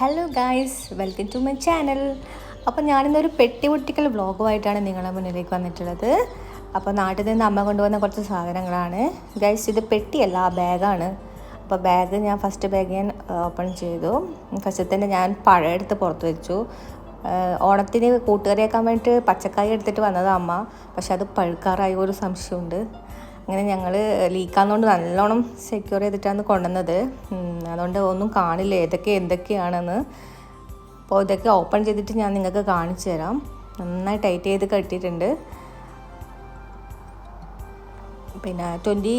Hello guys, welcome to my channel. അപ്പോൾ ഞാനിന്നൊരു പെട്ടി പൊട്ടിക്കൽ വ്ളോഗുമായിട്ടാണ് നിങ്ങളുടെ മുന്നിലേക്ക് വന്നിട്ടുള്ളത്. അപ്പോൾ നാട്ടിൽ നിന്ന് അമ്മ കൊണ്ടുവന്ന കുറച്ച് സാധനങ്ങളാണ് ഗൈസ്. ഇത് പെട്ടിയല്ല, ബാഗാണ്. അപ്പോൾ ബാഗ് ഫസ്റ്റ് ബാഗ് ഞാൻ ഓപ്പൺ ചെയ്തു. ഫസ്റ്റ് തന്നെ ഞാൻ പഴം എടുത്ത് പുറത്ത് വെച്ചു. ഓണത്തിന് കൂട്ടുകറിയാക്കാൻ വേണ്ടിയിട്ട് പച്ചക്കായ എടുത്തിട്ട് വന്നത് അമ്മ, പക്ഷെ അത് പഴുക്കാറായ ഒരു സംശയമുണ്ട്. അങ്ങനെ ഞങ്ങൾ ലീക്കാവുന്നതുകൊണ്ട് നല്ലോണം സെക്യൂർ ചെയ്തിട്ടാണ് കൊണ്ടുവന്നത്. അതുകൊണ്ട് ഒന്നും കാണില്ല എന്തൊക്കെയാണെന്ന്. അപ്പോൾ ഇതൊക്കെ ഓപ്പൺ ചെയ്തിട്ട് ഞാൻ നിങ്ങൾക്ക് കാണിച്ചു തരാം. നന്നായി ടൈറ്റ് ചെയ്ത് കെട്ടിയിട്ടുണ്ട്. പിന്നെ 20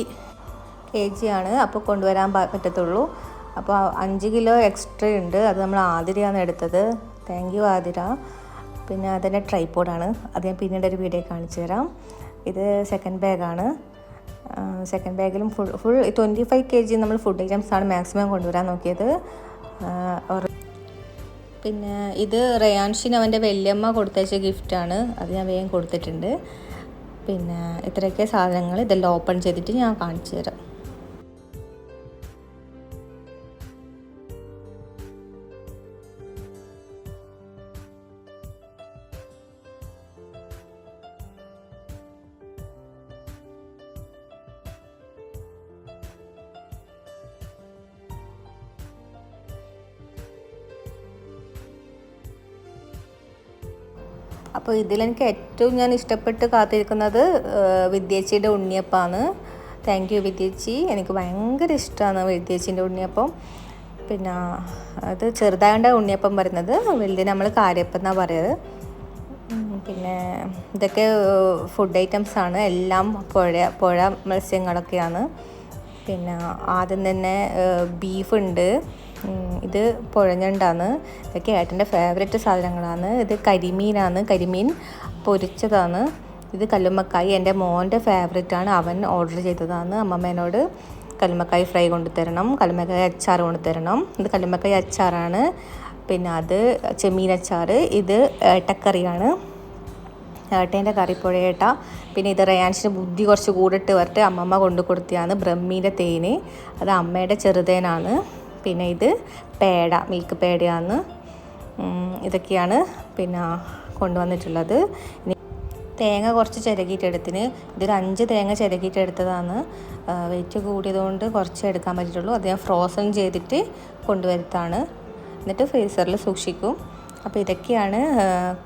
kg ആണ് അപ്പോൾ കൊണ്ടുവരാൻ പറ്റത്തുള്ളൂ. അപ്പോൾ 5 കിലോ എക്സ്ട്രാ ഉണ്ട്. അത് നമ്മൾ ആതിരയാണ് എടുത്തത്. Thank you Athira. പിന്നെ അതിൻ്റെ ട്രൈപോഡാണ്, അത് ഞാൻ പിന്നീട് ഒരു വീഡിയോ കാണിച്ചു തരാം. ഇത് സെക്കൻഡ് ബാഗാണ്. സെക്കൻഡ് ബാഗിലും ഫുൾ 25 kg നമ്മൾ ഫുഡ് ഐറ്റംസാണ് മാക്സിമം കൊണ്ടുവരാൻ നോക്കിയത്. പിന്നെ ഇത് റയാൻഷിന് അവൻ്റെ വല്യമ്മ കൊടുത്തയച്ച ഗിഫ്റ്റാണ്, അത് ഞാൻ വേഗം കൊടുത്തിട്ടുണ്ട്. പിന്നെ ഇത്രയൊക്കെ സാധനങ്ങൾ ഇതെല്ലാം ഓപ്പൺ ചെയ്തിട്ട് ഞാൻ കാണിച്ചു തരാം. അപ്പോൾ ഇതിലെനിക്ക് ഏറ്റവും ഞാൻ ഇഷ്ടപ്പെട്ട് കാത്തിരിക്കുന്നത് വിദ്യേച്ചിയുടെ ഉണ്ണിയപ്പമാണ്. താങ്ക് യു വിദ്യേച്ചി, എനിക്ക് ഭയങ്കര ഇഷ്ടമാണ് വിദ്യേച്ചിൻ്റെ ഉണ്ണിയപ്പം. പിന്നെ അത് ചെറുതായതുകൊണ്ട് ഉണ്ണിയപ്പം പറയുന്നത്, വലുത് നമ്മൾ കാര്യപ്പം എന്നാണ് പറയുന്നത്. പിന്നെ ഇതൊക്കെ ഫുഡ് ഐറ്റംസാണ്, എല്ലാം പുഴ മത്സ്യങ്ങളൊക്കെയാണ്. പിന്നെ ആദ്യം തന്നെ ബീഫുണ്ട്, ഇത് പുഴഞ്ഞണ്ടാണ്. ഇതൊക്കെ ഏട്ടൻ്റെ ഫേവറേറ്റ് സാധനങ്ങളാണ്. ഇത് കരിമീനാണ്, കരിമീൻ പൊരിച്ചതാണ്. ഇത് കല്ലുമ്മക്കായി എൻ്റെ മോൻ്റെ ഫേവറേറ്റാണ്, അവൻ ഓർഡർ ചെയ്തതാണ്. അമ്മമ്മേനോട് കല്ലുമ്മക്കായി ഫ്രൈ കൊണ്ടുതരണം, കല്ലുമ്മക്കായി അച്ചാർ കൊണ്ടുതരണം. ഇത് കല്ലുമ്മക്കായി അച്ചാറാണ്. പിന്നെ അത് ചെമ്മീൻ അച്ചാർ. ഇത് ഏട്ടക്കറിയാണ്, ഏട്ടേൻ്റെ കറിപ്പുഴ ഏട്ട. പിന്നെ ഇത് റയാൻഷിന് ബുദ്ധി കുറച്ച് കൂടിട്ട് വരട്ടെ അമ്മമ്മ കൊണ്ടു കൊടുത്തതാണ് ബ്രഹ്മീൻ്റെ തേന്, അത് അമ്മയുടെ ചെറുതേനാണ്. പിന്നെ ഇത് പേട, മിൽക്ക് പേടയാണ്. ഇതൊക്കെയാണ് പിന്നെ കൊണ്ടുവന്നിട്ടുള്ളത്. തേങ്ങ കുറച്ച് ചിരകിയിട്ടെടുത്തിന്, ഇതൊരു 5 തേങ്ങ ചിരകിയിട്ടെടുത്തതാണ്. വെയിറ്റ് കൂടിയതുകൊണ്ട് കുറച്ച് എടുക്കാൻ പറ്റിയിട്ടുള്ളൂ. അത് ഞാൻ ഫ്രോസൺ ചെയ്തിട്ട് കൊണ്ടുവരുത്താണ്, എന്നിട്ട് ഫ്രീസറിൽ സൂക്ഷിക്കും. അപ്പോൾ ഇതൊക്കെയാണ്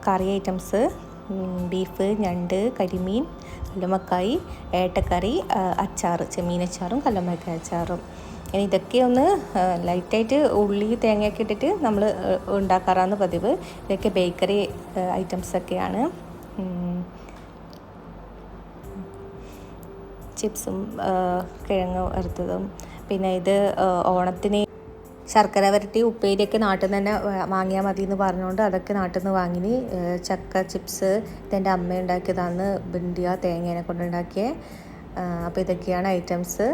കറി ഐറ്റംസ്. ബീഫ്, ഞണ്ട്, കരിമീൻ, കല്ലുമ്മക്കായി, ഏട്ടക്കറി, അച്ചാർ, ചെമ്മീൻ അച്ചാറും കല്ലുമ്മക്കായി അച്ചാറും. ഇനി ഇതൊക്കെ ഒന്ന് ലൈറ്റായിട്ട് ഉള്ളി തേങ്ങയൊക്കെ ഇട്ടിട്ട് നമ്മൾ ഉണ്ടാക്കാറാണ് പതിവ്. ഇതൊക്കെ ബേക്കറി ഐറ്റംസൊക്കെയാണ്. ചിപ്സും കിഴങ്ങ് വറുത്തതും. പിന്നെ ഇത് ഓണത്തിന് ശർക്കര വരട്ടി ഉപ്പേരിയൊക്കെ നാട്ടിൽ നിന്ന് തന്നെ വാങ്ങിയാൽ മതി എന്ന് പറഞ്ഞുകൊണ്ട് അതൊക്കെ നാട്ടിൽ നിന്ന് വാങ്ങിന്. ചക്ക ചിപ്സ് ഇതെൻ്റെ അമ്മ ഉണ്ടാക്കിയതാണ്, ബിണ്ടിയ തേങ്ങേനെ കൊണ്ടുണ്ടാക്കിയ. അപ്പോൾ ഇതൊക്കെയാണ് ഐറ്റംസ്.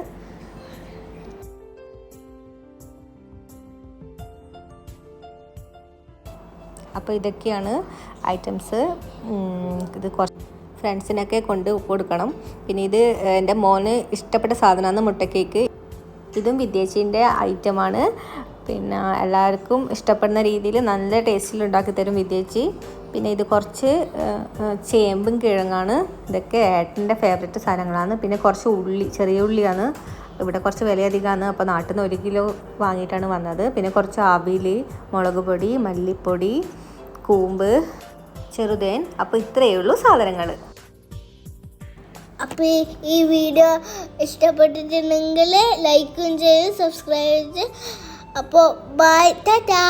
അപ്പോൾ ഇതൊക്കെയാണ് ഐറ്റംസ്. ഇത് കുറച്ച് ഫ്രണ്ട്സിനൊക്കെ കൊണ്ട് കൊടുക്കണം. പിന്നെ ഇത് എൻ്റെ മോന് ഇഷ്ടപ്പെട്ട സാധനമാണ് മുട്ട കേക്ക്. ഇതും വിദ്യേച്ചിൻ്റെ ഐറ്റമാണ്. പിന്നെ എല്ലാവർക്കും ഇഷ്ടപ്പെടുന്ന രീതിയിൽ നല്ല ടേസ്റ്റിൽ ഉണ്ടാക്കി തരും വിദ്യേച്ചി. പിന്നെ ഇത് കുറച്ച് ചേമ്പും കിഴങ്ങാണ്. ഇതൊക്കെ ഏട്ടൻ്റെ ഫേവറേറ്റ് സാധനങ്ങളാണ്. പിന്നെ കുറച്ച് ഉള്ളി, ചെറിയ ഉള്ളിയാണ്. ഇവിടെ കുറച്ച് വിലയധികമാണ്, അപ്പോൾ നാട്ടിൽ നിന്ന് 1 കിലോ വാങ്ങിയിട്ടാണ് വന്നത്. പിന്നെ കുറച്ച് അവിൽ, മുളക് പൊടി, മല്ലിപ്പൊടി, കൂമ്പ്, ചെറുതേൻ. അപ്പോൾ ഇത്രയേ ഉള്ളൂ സാധനങ്ങൾ. അപ്പോൾ ഈ വീഡിയോ ഇഷ്ടപ്പെട്ടിട്ടുണ്ടെങ്കിൽ ലൈക്കും ചെയ്ത് സബ്സ്ക്രൈബ് ചെയ്ത്. അപ്പോൾ ബൈ, ടാറ്റാ.